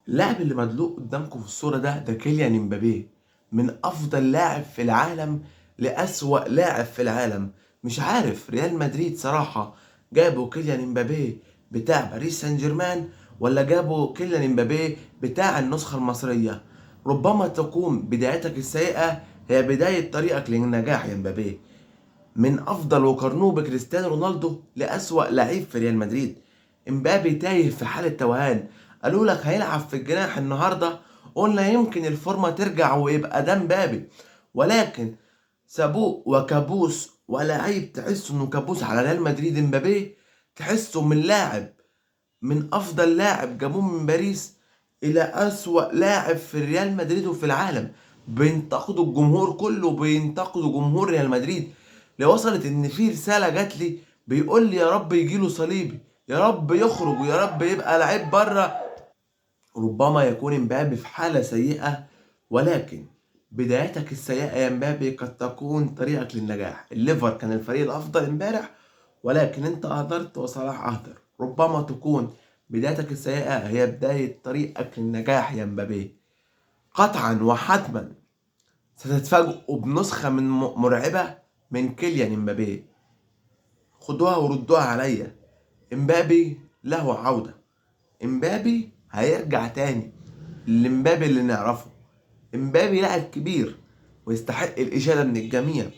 اللاعب اللي مدلوق قدامكم في الصورة ده كيليان امبابي، من أفضل لاعب في العالم لأسوأ لاعب في العالم. مش عارف ريال مدريد صراحة جابوا كيليان امبابي بتاع باريس سان جيرمان ولا جابوا كيليان امبابي بتاع النسخة المصرية. ربما تكون بدايتك السيئة هي بداية طريقك للنجاح يا امبابي. من افضل وقارنوه بكريستيانو رونالدو لاسوأ لعيب في ريال مدريد. امبابي تايه في حالة توهان. قالوا لك هيلعب في الجناح النهارده، قلنا يمكن الفورمة ترجع ويبقى ده امبابي، ولكن سابوه وكابوس ولاعيب تحسه انه كابوس على ريال مدريد. امبابي تحسه من لاعب، من افضل لاعب جابوه من باريس الى اسوأ لاعب في ريال مدريد وفي العالم. بينتقدوا الجمهور كله، بينتقدوا جمهور ريال مدريد. لوصلت ان في رسالة جات لي بيقول لي يا رب يجيله صليبي، يا رب يخرج ويا رب يبقى لعيب بره. ربما يكون امبابي في حالة سيئة، ولكن بدايتك السيئة يا امبابي قد تكون طريقك للنجاح. الليفر كان الفريق الافضل امبارح، ولكن انت اهدرت وصلاح اهدر. ربما تكون بدايتك السيئة هي بداية طريقك للنجاح يا امبابي. قطعا وحتما ستتفاجئوا بنسخة من مرعبة من كيليان امبابي. خدوها وردوها عليا. امبابي له عودة. امبابي هيرجع تاني، الامبابي اللي نعرفه. امبابي لاعب كبير ويستحق الإشادة من الجميع.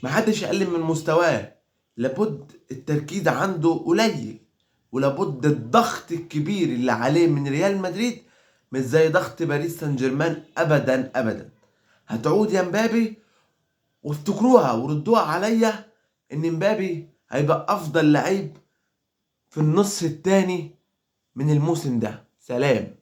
محدش يقلل من مستواه. لابد التركيز عنده قليل، ولابد الضغط الكبير اللي عليه من ريال مدريد مش زي ضغط باريس سان جيرمان ابدا ابدا. هتعود يا مبابي، وافتكروها وردوها عليا ان مبابي هيبقى افضل لعيب في النص التاني من الموسم ده. سلام.